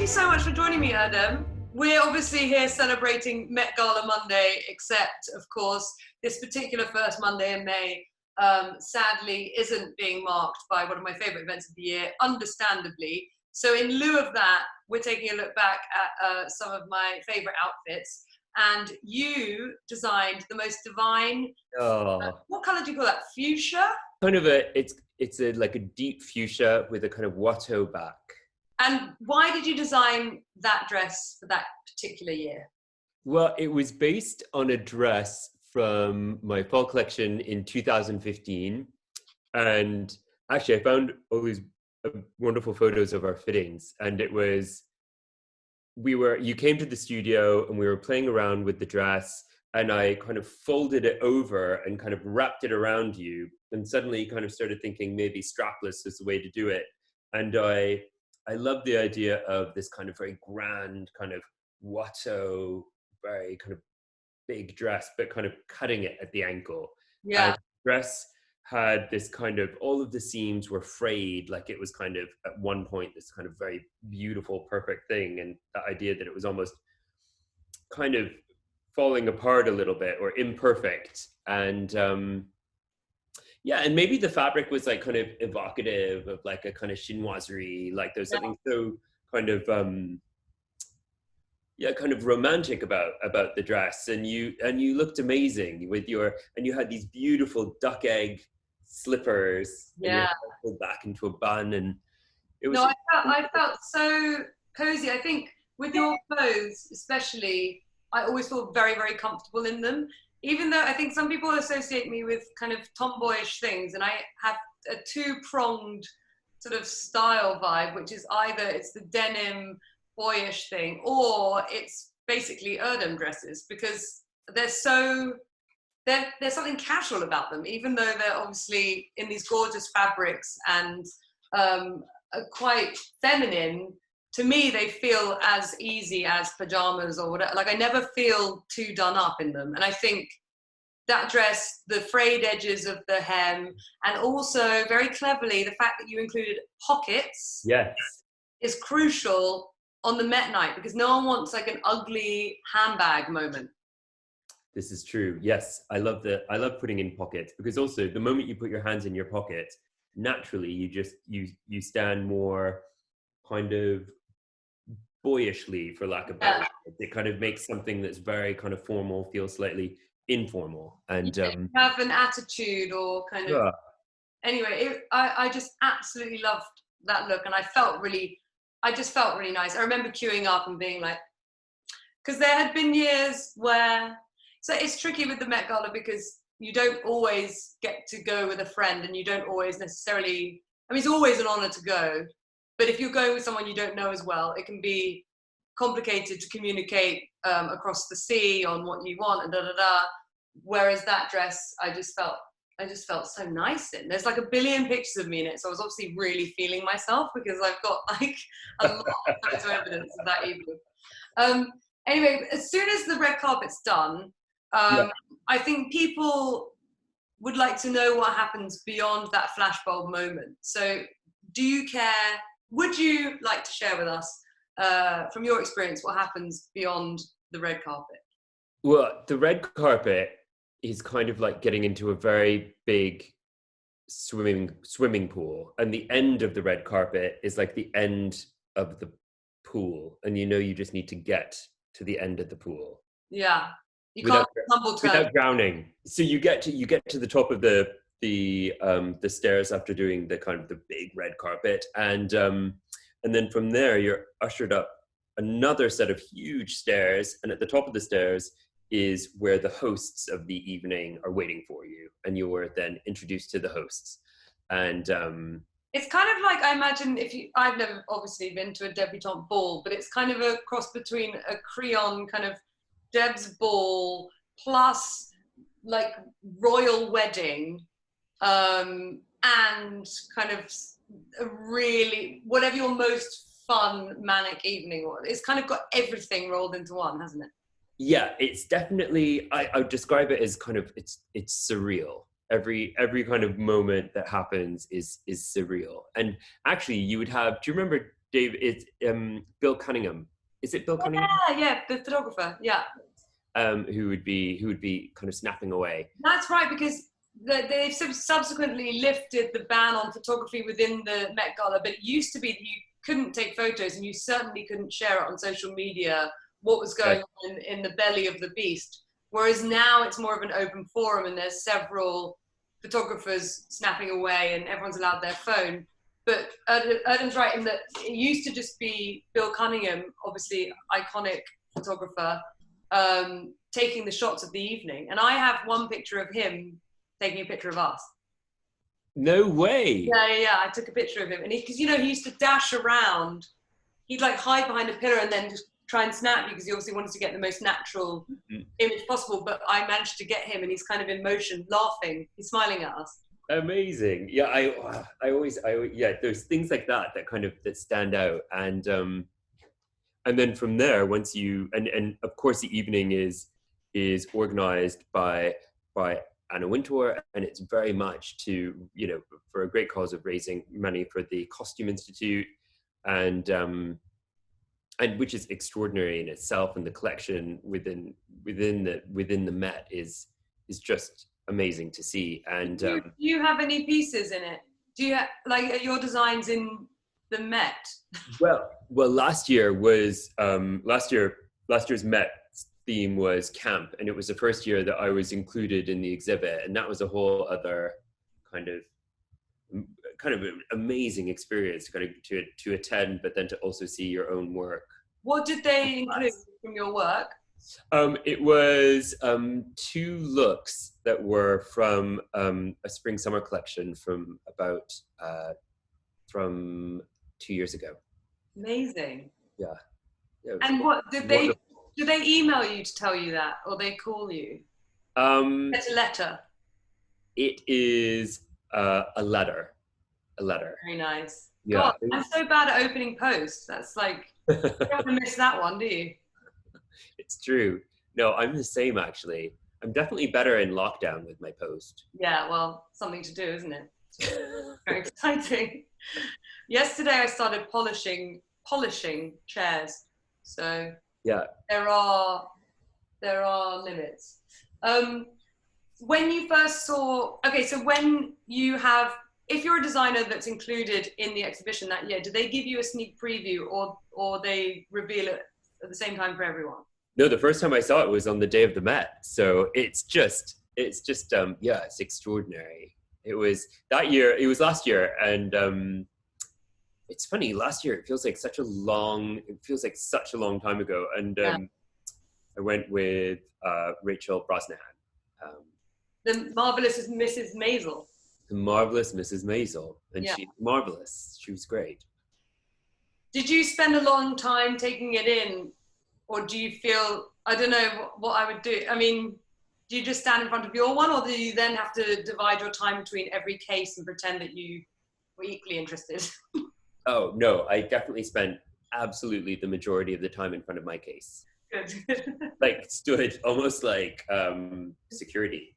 you so much for joining me, Erdem. We're obviously here celebrating Met Gala Monday, except, of course, this particular first Monday in May sadly isn't being marked by one of my favourite events of the year, understandably. So in lieu of that, we're taking a look back at some of my favourite outfits. And you designed the most divine, what colour do you call that, fuchsia? Kind of it's like a deep fuchsia with a kind of watteau back. And why did you design that dress for that particular year? Well, it was based on a dress from my fall collection in 2015. And actually, I found all these wonderful photos of our fittings. And it was, you came to the studio and we were playing around with the dress, and I kind of folded it over and kind of wrapped it around you. And suddenly kind of started thinking maybe strapless is the way to do it. And I love the idea of this kind of very grand kind of watteau, very kind of big dress, but kind of cutting it at the ankle. Yeah. And the dress had this kind of, all of the seams were frayed, like it was kind of at one point this kind of very beautiful, perfect thing. And the idea that it was almost kind of falling apart a little bit or imperfect. And yeah, and maybe the fabric was like kind of evocative of like a kind of chinoiserie, like there's something so kind of kind of romantic about the dress. And you looked amazing with and you had these beautiful duck egg slippers. Yeah. And your hair pulled back into a bun, and it was. No, I felt so cozy. I think with your clothes, especially, I always feel very, very comfortable in them. Even though I think some people associate me with kind of tomboyish things, and I have a two-pronged sort of style vibe, which is either it's the denim boyish thing, or it's basically Erdem dresses, because there's something casual about them, even though they're obviously in these gorgeous fabrics and are quite feminine. To me, they feel as easy as pajamas or whatever. Like, I never feel too done up in them. And I think that dress, the frayed edges of the hem, and also very cleverly, the fact that you included pockets, Yes, is crucial on the Met night, because no one wants like an ugly handbag moment. this is true. Yes, I love putting in pockets, because also the moment you put your hands in your pocket, naturally you stand more kind of boyishly, for lack of better words. It kind of makes something that's very kind of formal feel slightly informal, and you have an attitude or kind of anyway. I just absolutely loved that look, and I just felt really nice. I remember queuing up and being like, because there had been years where, so it's tricky with the Met Gala because you don't always get to go with a friend, and you don't always necessarily, I mean, it's always an honor to go, but if you're going with someone you don't know as well, it can be complicated to communicate across the sea on what you want and da-da-da. Whereas that dress, I just felt so nice in. There's like a billion pictures of me in it, so I was obviously really feeling myself, because I've got like a lot of photo evidence of that evening. Anyway, as soon as the red carpet's done, I think people would like to know what happens beyond that flashbulb moment. So would you like to share with us, from your experience, what happens beyond the red carpet? Well, the red carpet is kind of like getting into a very big swimming pool, and the end of the red carpet is like the end of the pool, and you just need to get to the end of the pool. Yeah, you can't tumble without drowning. So you get to the top of the stairs after doing the kind of the big red carpet, and then from there you're ushered up another set of huge stairs, and at the top of the stairs is where the hosts of the evening are waiting for you, and you're then introduced to the hosts. And it's kind of like, I imagine, I've never obviously been to a debutante ball, but it's kind of a cross between a Creon kind of Deb's ball plus like royal wedding, and kind of a really, whatever your most fun manic evening was. It's kind of got everything rolled into one, hasn't it? Yeah, it's definitely, I would describe it as kind of, it's surreal. Every kind of moment that happens is surreal. And actually you would have, do you remember Dave, it's Bill Cunningham. Is it Bill Cunningham? Yeah, the photographer. Yeah. Who would be kind of snapping away. That's right, because they've subsequently lifted the ban on photography within the Met Gala, but it used to be that you couldn't take photos and you certainly couldn't share it on social media, what was going on in the belly of the beast. Whereas now it's more of an open forum and there's several photographers snapping away and everyone's allowed their phone. But Erdem's right in that it used to just be Bill Cunningham, obviously iconic photographer, taking the shots of the evening. And I have one picture of him taking a picture of us. No way. Yeah. I took a picture of him. And because, he used to dash around. He'd like hide behind a pillar and then just try and snap you because he obviously wanted to get the most natural image possible. But I managed to get him and he's kind of in motion, laughing. He's smiling at us. Amazing. Yeah, I always there's things like that kind of that stand out. And then from there, once you and of course the evening is organized by Anna Wintour, and it's very much to for a great cause of raising money for the Costume Institute, and which is extraordinary in itself, and the collection within the Met is just amazing to see. And do you have any pieces in it? Do you like your designs in the Met? Well, last year's Met theme was camp, and it was the first year that I was included in the exhibit, and that was a whole other kind of an amazing experience to attend, but then to also see your own work. What did they include from your work? It was 2 looks that were from a spring summer collection from about from 2 years ago. Amazing. Yeah. And what did they? Do they email you to tell you that, or they call you? It's a letter. It is a letter. Very nice. Yeah. God, I'm so bad at opening posts. That's like, you don't want to miss that one, do you? It's true. No, I'm the same actually. I'm definitely better in lockdown with my post. Yeah, well, something to do, isn't it? Very exciting. Yesterday I started polishing chairs. So yeah, there are limits. When you first saw, so when you have, if you're a designer that's included in the exhibition that year, do they give you a sneak preview or they reveal it at the same time for everyone? No, the first time I saw it was on the day of the Met. So it's extraordinary. It was last year, and it's funny, last year it feels like such a long time ago. And I went with Rachel Brosnahan. The marvelous Mrs. Maisel. The marvelous Mrs. Maisel. And she's marvelous. She was great. Did you spend a long time taking it in? Or do you feel, I don't know what I would do. I mean, do you just stand in front of your one, or do you then have to divide your time between every case and pretend that you were equally interested? Oh, no, I definitely spent absolutely the majority of the time in front of my case. Good. Like stood almost like security.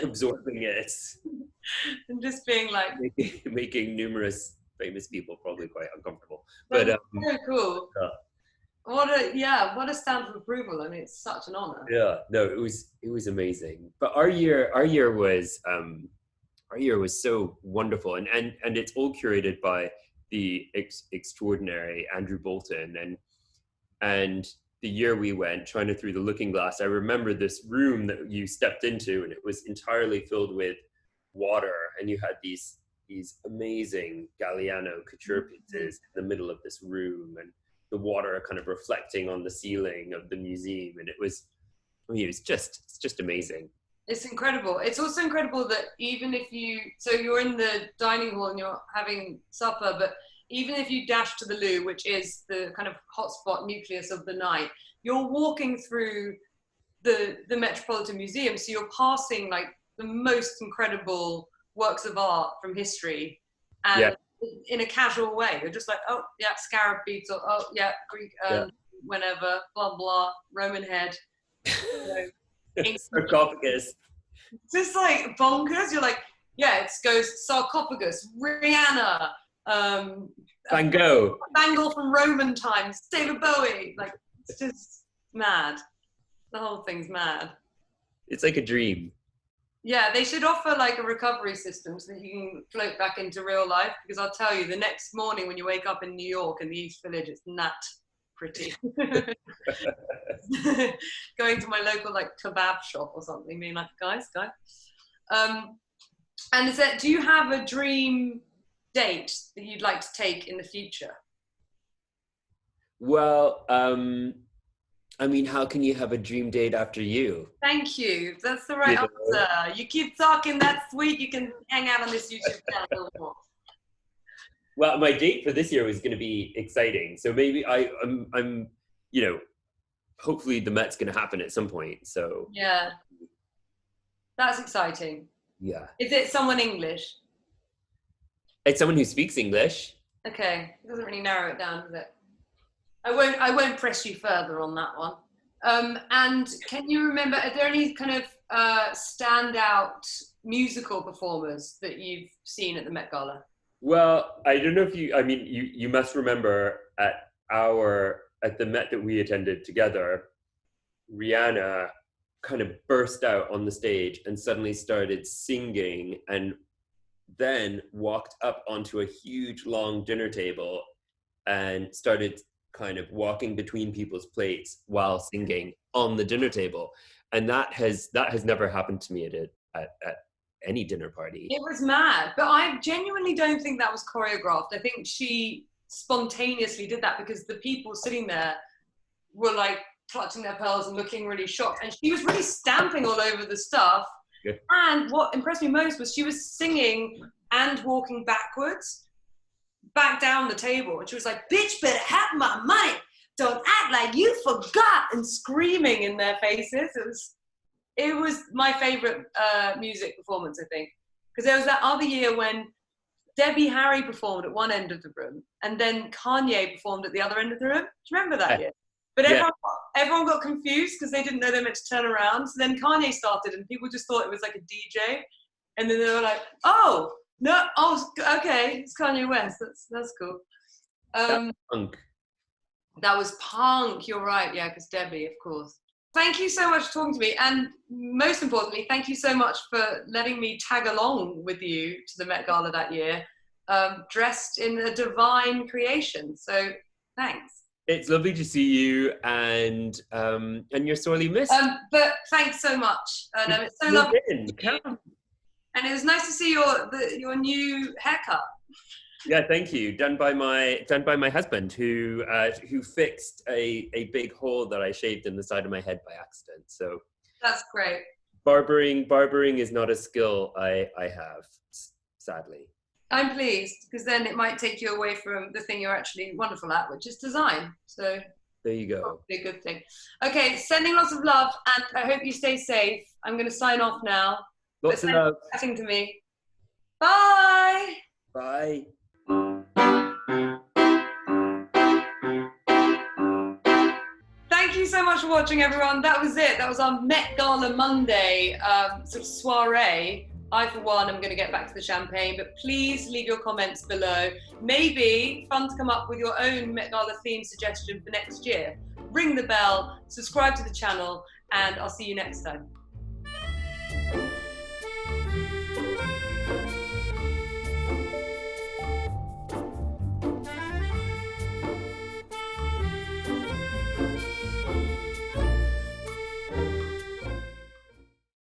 Absorbing it. And just being like... making numerous famous people probably quite uncomfortable. But so cool. What a stamp of approval. I mean, it's such an honor. Yeah, no, it was amazing. But our year was so wonderful, and it's all curated by the extraordinary Andrew Bolton, and the year we went, China Through the Looking Glass, I remember this room that you stepped into, and it was entirely filled with water, and you had these amazing Galliano couture pieces in the middle of this room, and the water kind of reflecting on the ceiling of the museum, and it's just amazing. It's incredible. It's also incredible that even if you're in the dining hall and you're having supper, but even if you dash to the loo, which is the kind of hotspot nucleus of the night, you're walking through the Metropolitan Museum, so you're passing like the most incredible works of art from history, and in a casual way. You're just like, oh yeah, scarab beads, or oh yeah, Greek, whenever, blah blah, Roman head, sarcophagus. Just like bonkers. You're like, yeah, it goes sarcophagus, Rihanna, Van Gogh. Bangle from Roman times, David Bowie. Like, it's just mad. The whole thing's mad. It's like a dream. Yeah, they should offer like a recovery system so that you can float back into real life. Because I'll tell you, the next morning when you wake up in New York in the East Village, it's not pretty. Going to my local like kebab shop or something, being like, guys. And is that? Do you have a dream date that you'd like to take in the future? Well, I mean, how can you have a dream date after you? Thank you. That's the right answer. You keep talking that sweet. You can hang out on this YouTube channel a little more. Well, my date for this year was going to be exciting. So maybe I'm, you know, hopefully the Met's going to happen at some point. So yeah, that's exciting. Yeah. Is it someone English? It's someone who speaks English. Okay, it doesn't really narrow it down, does it? I won't press you further on that one. And can you remember, are there any kind of standout musical performers that you've seen at the Met Gala? Well, I don't know if you must remember at the Met that we attended together, Rihanna kind of burst out on the stage and suddenly started singing and then walked up onto a huge long dinner table and started kind of walking between people's plates while singing on the dinner table. And that has never happened to me at any dinner party. It was mad, but I genuinely don't think that was choreographed. I think she spontaneously did that because the people sitting there were like clutching their pearls and looking really shocked. And she was really stamping all over the stuff. Yeah. And what impressed me most was she was singing and walking backwards, back down the table. And she was like, bitch, better have my money. Don't act like you forgot. And screaming in their faces. It was my favorite music performance, I think. Because there was that other year when Debbie Harry performed at one end of the room and then Kanye performed at the other end of the room. Do you remember that year? But everyone got confused because they didn't know they meant to turn around. So then Kanye started and people just thought it was like a DJ. And then they were like, oh, no, oh, okay, it's Kanye West. That's cool. Punk. That was punk, you're right. Yeah, because Debbie, of course. Thank you so much for talking to me. And most importantly, thank you so much for letting me tag along with you to the Met Gala that year, dressed in a divine creation. So thanks. It's lovely to see you, and you're sorely missed. But thanks so much, Erdem. It's so lovely. Come. And it was nice to see your new haircut. Yeah, thank you. Done by my husband, who fixed a big hole that I shaved in the side of my head by accident. So that's great. Barbering is not a skill I have, sadly. I'm pleased, because then it might take you away from the thing you're actually wonderful at, which is design. So there you go. Probably a good thing. Okay, sending lots of love, and I hope you stay safe. I'm going to sign off now. Lots of love. Chatting to me. Bye. Bye. Thank you so much for watching, everyone. That was it. That was our Met Gala Monday sort of soiree. I, for one, am going to get back to the champagne, but please leave your comments below. Maybe fun to come up with your own Met Gala theme suggestion for next year. Ring the bell, subscribe to the channel, and I'll see you next time.